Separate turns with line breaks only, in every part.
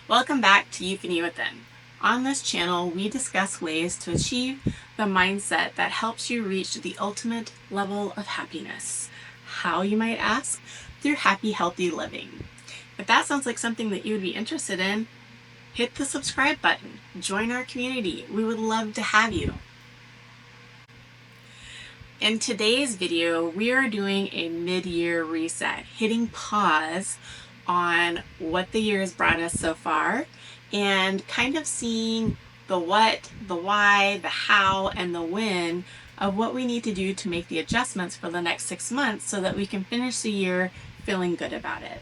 Welcome back to Euphony Within. On this channel, we discuss ways to achieve the mindset that helps you reach the ultimate level of happiness. How, you might ask? Through happy, healthy living. If that sounds like something that you would be interested in, hit the subscribe button. Join our community. We would love to have you. In today's video, we are doing a mid-year reset, hitting pause on what the year has brought us so far and kind of seeing the what, the why, the how, and the when of what we need to do to make the adjustments for the next 6 months so that we can finish the year feeling good about it.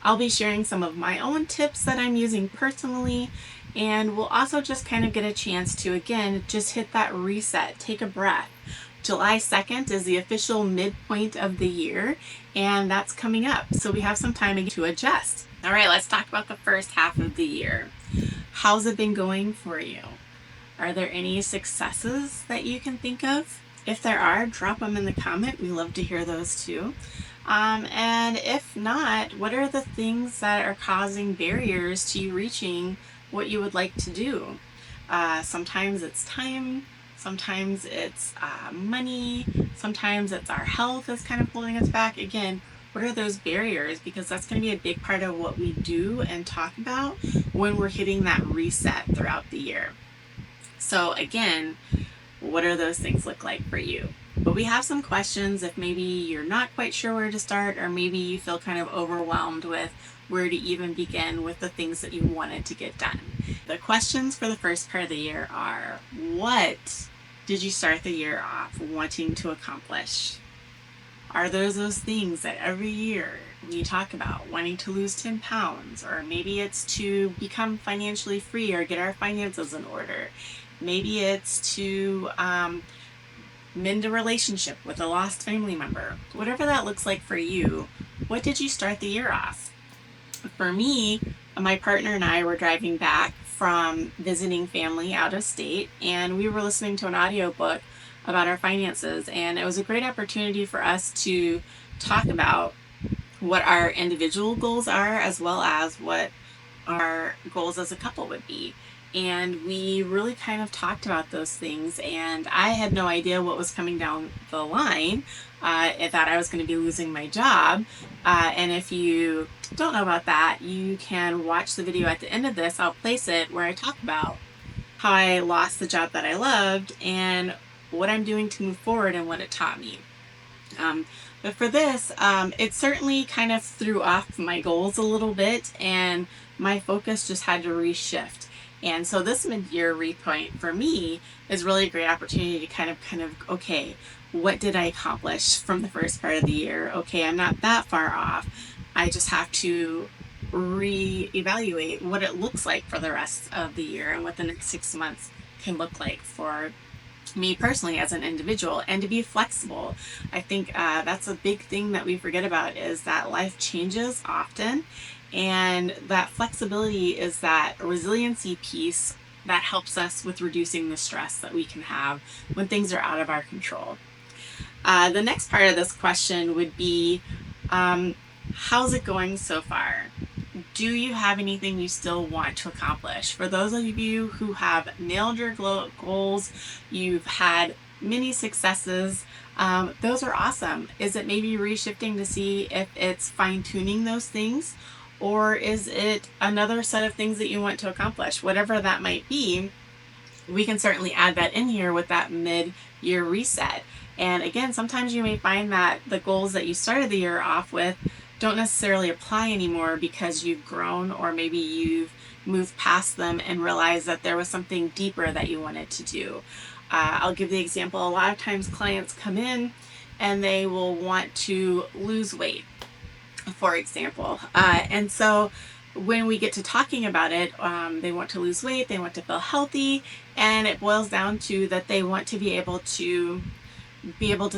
I'll be sharing some of my own tips that I'm using personally, and we'll also just kind of get a chance to, again, just hit that reset, take a breath. July 2nd is the official midpoint of the year, and that's coming up, so we have some time to adjust. All right, let's talk about the first half of the year. How's it been going for you? Are there any successes that you can think of? If there are, drop them in the comment. We love to hear those too. And if not, what are the things that are causing barriers to you reaching what you would like to do? Sometimes it's time. Sometimes it's money. Sometimes it's our health that's kind of holding us back. Again, what are those barriers? Because that's going to be a big part of what we do and talk about when we're hitting that reset throughout the year. So again, what do those things look like for you? But we have some questions if maybe you're not quite sure where to start, or maybe you feel kind of overwhelmed with where to even begin with the things that you wanted to get done. The questions for the first part of the year are, what did you start the year off wanting to accomplish? Are those things that every year we talk about, wanting to lose 10 pounds, or maybe it's to become financially free or get our finances in order. Maybe it's to mend a relationship with a lost family member. Whatever that looks like for you, what did you start the year off? For me, my partner and I were driving back from visiting family out of state, and we were listening to an audiobook about our finances, and it was a great opportunity for us to talk about what our individual goals are as well as what our goals as a couple would be. And we really kind of talked about those things, and I had no idea what was coming down the line. I thought I was going to be losing my job, and if you don't know about that, you can watch the video at the end of this. I'll place it where I talk about how I lost the job that I loved and what I'm doing to move forward and what it taught me. But for this, it certainly kind of threw off my goals a little bit, and my focus just had to reshift. And so this mid-year repoint for me is really a great opportunity to kind of, okay, what did I accomplish from the first part of the year? Okay, I'm not that far off. I just have to reevaluate what it looks like for the rest of the year and what the next 6 months can look like for me personally as an individual, and to be flexible. I think that's a big thing that we forget about, is that life changes often, and that flexibility is that resiliency piece that helps us with reducing the stress that we can have when things are out of our control. The next part of this question would be, how's it going so far? Do you have anything you still want to accomplish? For those of you who have nailed your goals, you've had many successes, those are awesome. Is it maybe reshifting to see if it's fine-tuning those things, or is it another set of things that you want to accomplish? Whatever that might be, we can certainly add that in here with that mid-year reset. And again, sometimes you may find that the goals that you started the year off with don't necessarily apply anymore because you've grown, or maybe you've moved past them and realized that there was something deeper that you wanted to do. I'll give the example. A lot of times clients come in and they will want to lose weight, for example. And so when we get to talking about it, they want to lose weight, they want to feel healthy, and it boils down to that they want to be able to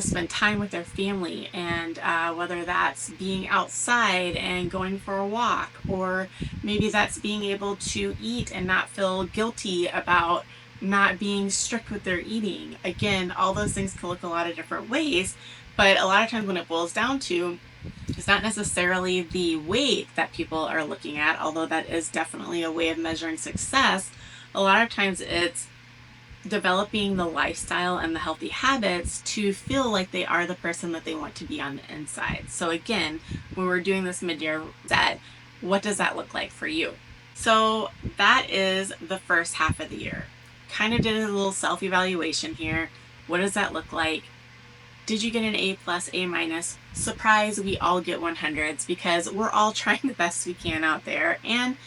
spend time with their family, and whether that's being outside and going for a walk, or maybe that's being able to eat and not feel guilty about not being strict with their eating. Again, all those things can look a lot of different ways, but a lot of times when it boils down to is not necessarily the weight that people are looking at, although that is definitely a way of measuring success. A lot of times it's developing the lifestyle and the healthy habits to feel like they are the person that they want to be on the inside. So again, when we're doing this mid-year reset, what does that look like for you? So that is the first half of the year. Kind of did a little self-evaluation here. What does that look like? Did you get an A+, A-? Surprise, we all get 100s because we're all trying the best we can out there. And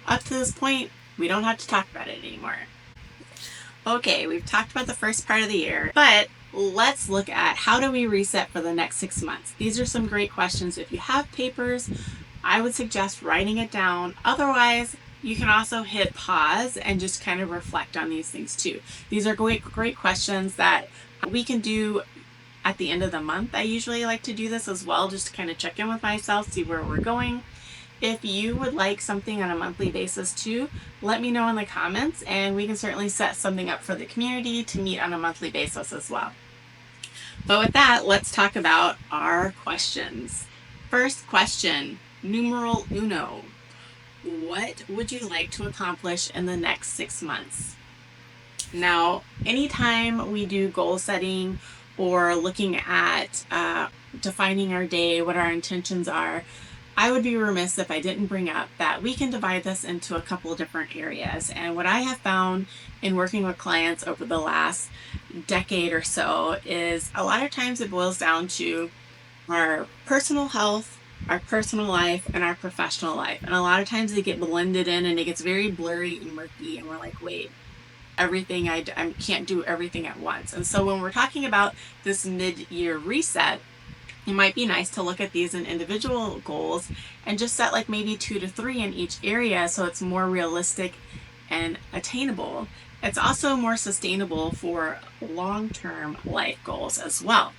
up to this point, we don't have to talk about it anymore. Okay, we've talked about the first part of the year, but let's look at how do we reset for the next 6 months. These are some great questions. If you have papers, I would suggest writing it down. Otherwise, you can also hit pause and just kind of reflect on these things too. These are great questions that we can do at the end of the month. I usually like to do this as well, just to kind of check in with myself, see where we're going. If you would like something on a monthly basis too, let me know in the comments and we can certainly set something up for the community to meet on a monthly basis as well. But with that, let's talk about our questions. First question, numeral uno. What would you like to accomplish in the next 6 months? Now, anytime we do goal setting or looking at defining our day, what our intentions are, I would be remiss if I didn't bring up that we can divide this into a couple of different areas. And what I have found in working with clients over the last decade or so is a lot of times it boils down to our personal health, our personal life, and our professional life. And a lot of times they get blended in and it gets very blurry and murky and we're like, wait, everything I can't do everything at once. And so when we're talking about this mid-year reset, it might be nice to look at these in individual goals and just set like maybe 2 to 3 in each area so it's more realistic and attainable. It's also more sustainable for long-term life goals as well.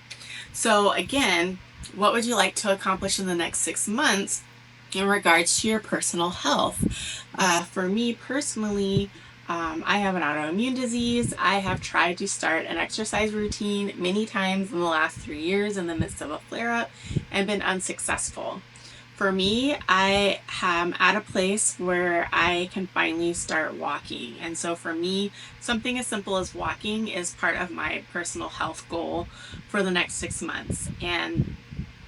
So again, what would you like to accomplish in the next 6 months in regards to your personal health? For me personally, I have an autoimmune disease. I have tried to start an exercise routine many times in the last 3 years in the midst of a flare-up and been unsuccessful. For me, I am at a place where I can finally start walking. And so for me, something as simple as walking is part of my personal health goal for the next 6 months. And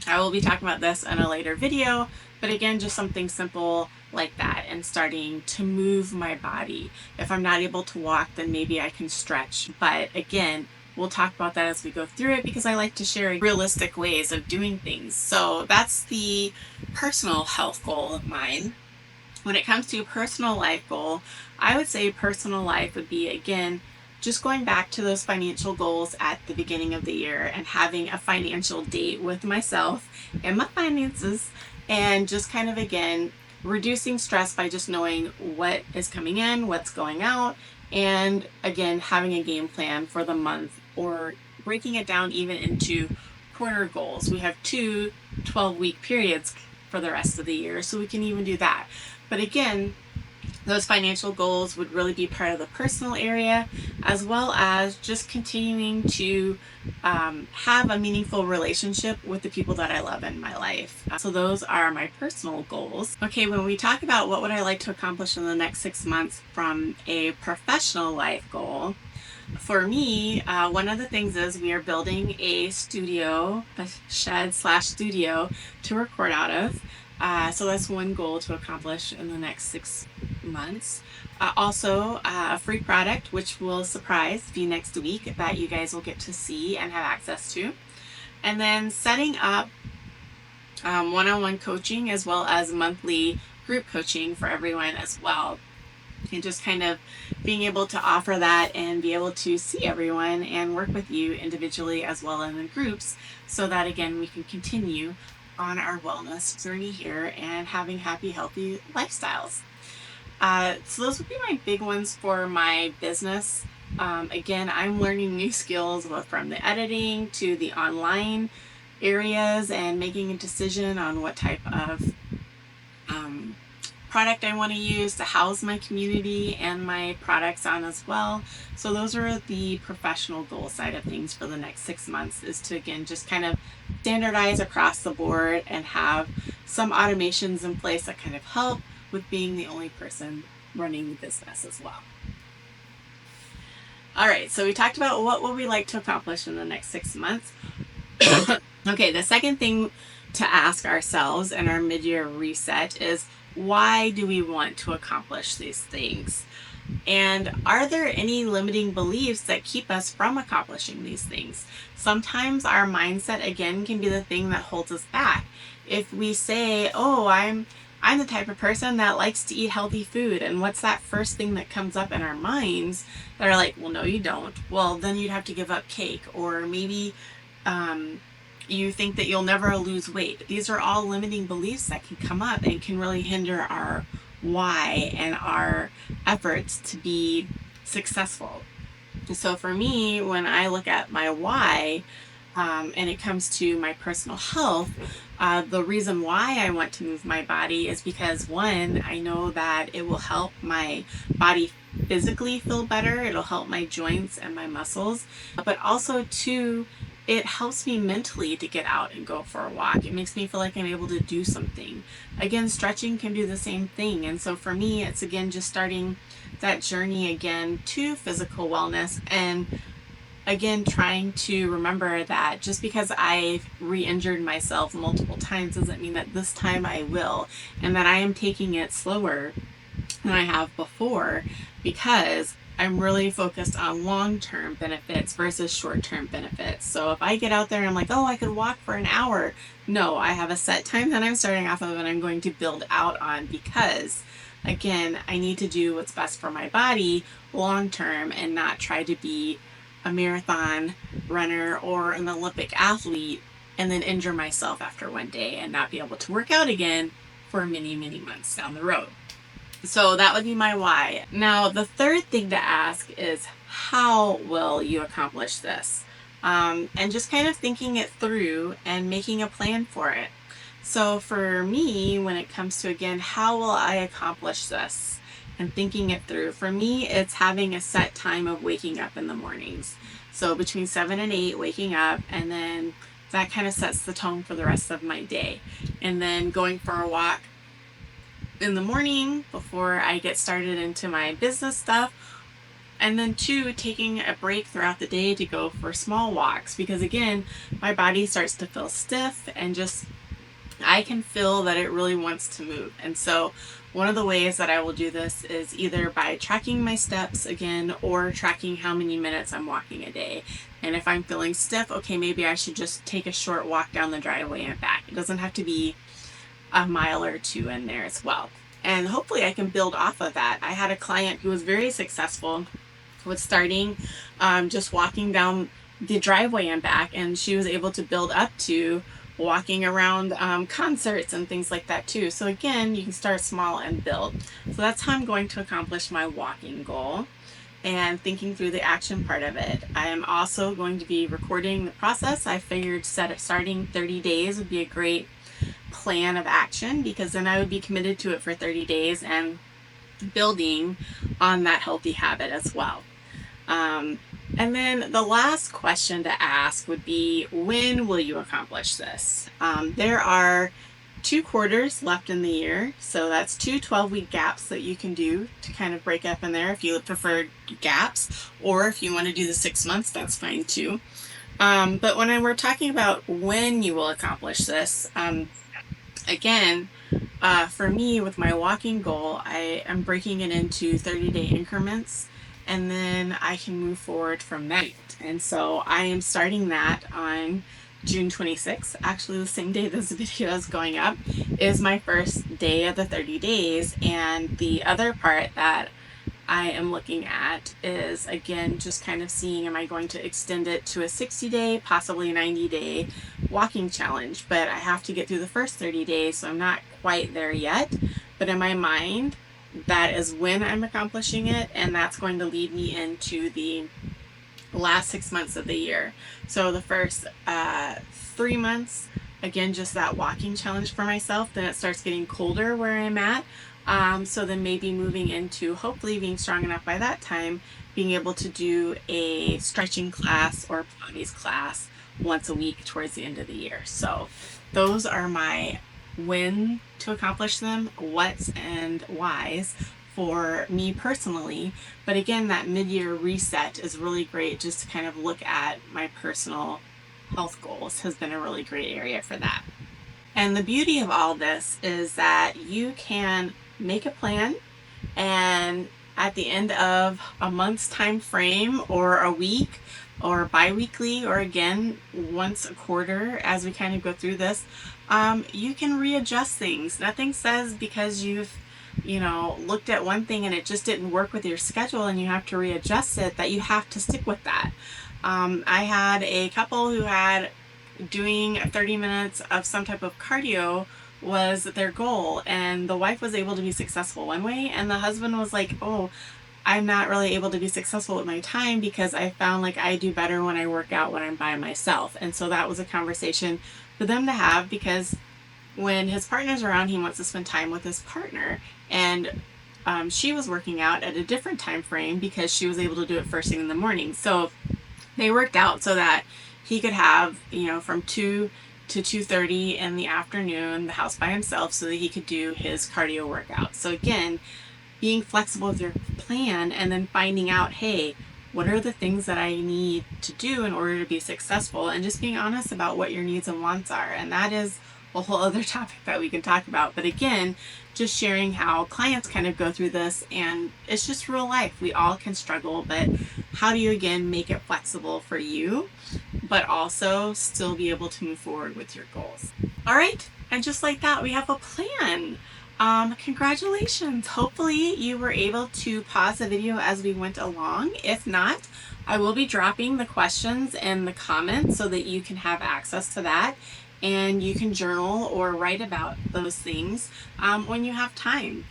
I will be talking about this in a later video, but again, just something simple like that and starting to move my body. If I'm not able to walk, then maybe I can stretch. But again, we'll talk about that as we go through it because I like to share realistic ways of doing things. So that's the personal health goal of mine. When it comes to personal life goal, I would say personal life would be, again, just going back to those financial goals at the beginning of the year and having a financial date with myself and my finances, and just kind of, again, reducing stress by just knowing what is coming in, what's going out, and again, having a game plan for the month or breaking it down even into quarter goals. We have 2 12-week periods for the rest of the year, so we can even do that. But again, those financial goals would really be part of the personal area, as well as just continuing to have a meaningful relationship with the people that I love in my life. So those are my personal goals. Okay, when we talk about what would I like to accomplish in the next 6 months from a professional life goal, for me, one of the things is we are building a studio, a shed/studio to record out of. So that's one goal to accomplish in the next 6 months. Also, a free product, which will surprise be next week, that you guys will get to see and have access to. And then setting up one-on-one coaching as well as monthly group coaching for everyone as well. And just kind of being able to offer that and be able to see everyone and work with you individually as well as in groups so that, again, we can continue on our wellness journey here and having happy, healthy lifestyles. So those would be my big ones for my business. Again, I'm learning new skills from the editing to the online areas and making a decision on what type of product I want to use to house my community and my products on as well. So those are the professional goal side of things for the next 6 months, is to again just kind of standardize across the board and have some automations in place that kind of help with being the only person running the business as well. All right, so we talked about what would we like to accomplish in the next 6 months. Okay, the second thing to ask ourselves in our mid-year reset is, why do we want to accomplish these things? And are there any limiting beliefs that keep us from accomplishing these things? Sometimes our mindset, again, can be the thing that holds us back. If we say, oh, I'm the type of person that likes to eat healthy food, and what's that first thing that comes up in our minds that are like, well, no, you don't. Well, then you'd have to give up cake, or maybe you think that you'll never lose weight. These are all limiting beliefs that can come up and can really hinder our why and our efforts to be successful. So for me, when I look at my why, and it comes to my personal health, the reason why I want to move my body is because, one, I know that it will help my body physically feel better. It'll help my joints and my muscles, but also, two, it helps me mentally to get out and go for a walk. It makes me feel like I'm able to do something. Again, stretching can do the same thing. And so for me, it's again just starting that journey again to physical wellness, and again trying to remember that just because I've re-injured myself multiple times doesn't mean that this time I will, and that I am taking it slower than I have before, because I'm really focused on long-term benefits versus short-term benefits. So if I get out there and I'm like, oh, I could walk for an hour, no, I have a set time that I'm starting off of and I'm going to build out on, because again, I need to do what's best for my body long-term and not try to be a marathon runner or an Olympic athlete and then injure myself after one day and not be able to work out again for many, many months down the road. So that would be my why. Now, the third thing to ask is, how will you accomplish this? And just kind of thinking it through and making a plan for it. So for me, when it comes to, again, how will I accomplish this and thinking it through, for me, it's having a set time of waking up in the mornings. So between 7 and 8, waking up, and then that kind of sets the tone for the rest of my day. And then going for a walk in the morning before I get started into my business stuff. And then 2, taking a break throughout the day to go for small walks, because again, my body starts to feel stiff and just, I can feel that it really wants to move. And so one of the ways that I will do this is either by tracking my steps again, or tracking how many minutes I'm walking a day. And if I'm feeling stiff, okay, maybe I should just take a short walk down the driveway and back. It doesn't have to be a mile or 2 in there as well. And hopefully I can build off of that. I had a client who was very successful with starting just walking down the driveway and back, and she was able to build up to walking around concerts and things like that too. So again, you can start small and build. So that's how I'm going to accomplish my walking goal, and thinking through the action part of it. I am also going to be recording the process. I figured starting 30 days would be a great plan of action, because then I would be committed to it for 30 days and building on that healthy habit as well. And then the last question to ask would be, when will you accomplish this? There are 2 quarters left in the year, so that's 2 12-week gaps that you can do to kind of break up in there if you prefer gaps, or if you want to do the 6 months, that's fine too. But when we're talking about when you will accomplish this, again, for me, with my walking goal, I am breaking it into 30-day increments, and then I can move forward from that. And so I am starting that on June 26th. Actually, the same day this video is going up is my first day of the 30 days. And the other part that I am looking at is, again, just kind of seeing, am I going to extend it to a 60-day, possibly 90-day walking challenge? But I have to get through the first 30 days, so I'm not quite there yet. But in my mind, that is when I'm accomplishing it, and that's going to lead me into the last 6 months of the year. So the first 3 months, again, just that walking challenge for myself. Then it starts getting colder where I'm at. So then maybe moving into hopefully being strong enough by that time, being able to do a stretching class or Pilates class once a week towards the end of the year. So those are my when to accomplish them, what's and whys for me personally. But again, that mid-year reset is really great just to kind of look at my personal health goals has been a really great area for that. And the beauty of all this is that you can make a plan, and at the end of a month's time frame or a week or bi-weekly or again once a quarter as we kind of go through this, you can readjust things. Nothing says because you've looked at one thing and it just didn't work with your schedule and you have to readjust it, that you have to stick with that. I had a couple who had doing 30 minutes of some type of cardio was their goal, and the wife was able to be successful one way and the husband was like, oh, I'm not really able to be successful with my time because I found like I do better when I work out when I'm by myself. And so that was a conversation for them to have, because when his partner's around, he wants to spend time with his partner. And she was working out at a different time frame because she was able to do it first thing in the morning. So they worked out so that he could have, from 2 to 2:30 in the afternoon, the house by himself, so that he could do his cardio workout. So again, being flexible with your plan and then finding out, hey, what are the things that I need to do in order to be successful, and just being honest about what your needs and wants are. And that is a whole other topic that we can talk about. But again, just sharing how clients kind of go through this, and it's just real life. We all can struggle, but how do you again make it flexible for you, but also still be able to move forward with your goals? All right, and just like that, we have a plan. Congratulations. Hopefully you were able to pause the video as we went along. If not, I will be dropping the questions in the comments so that you can have access to that and you can journal or write about those things when you have time.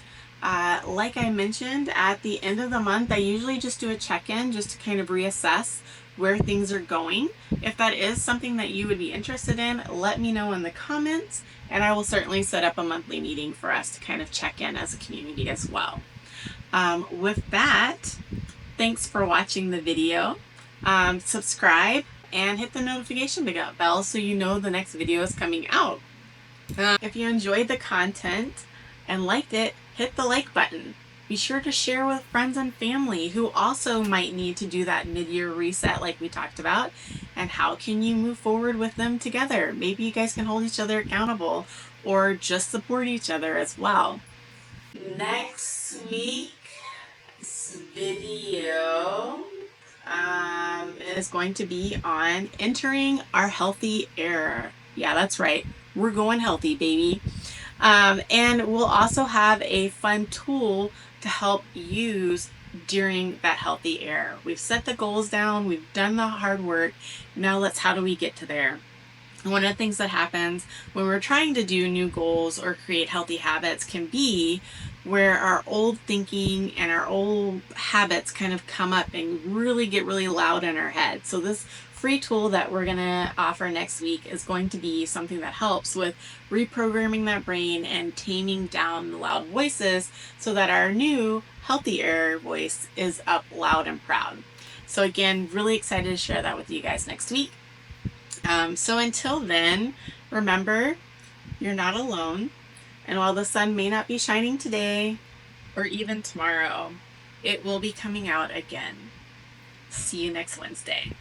Like I mentioned, at the end of the month, I usually just do a check-in just to kind of reassess where things are going. If that is something that you would be interested in, let me know in the comments, and I will certainly set up a monthly meeting for us to kind of check in as a community as well. With that, thanks for watching the video. Subscribe and hit the notification bell so you know the next video is coming out. If you enjoyed the content and liked it, hit the like button. Be sure to share with friends and family who also might need to do that mid-year reset like we talked about. And how can you move forward with them together? Maybe you guys can hold each other accountable or just support each other as well. Next week's video is going to be on entering our healthy era. Yeah, that's right. We're going healthy, baby. And we'll also have a fun tool to help use during that healthy era. We've set the goals down, we've done the hard work. Now how do we get to there? One of the things that happens when we're trying to do new goals or create healthy habits can be where our old thinking and our old habits kind of come up and really get really loud in our head. So this free tool that we're going to offer next week is going to be something that helps with reprogramming that brain and taming down the loud voices so that our new healthier voice is up loud and proud. So again, really excited to share that with you guys next week. So until then, remember, you're not alone. And while the sun may not be shining today or even tomorrow, it will be coming out again. See you next Wednesday.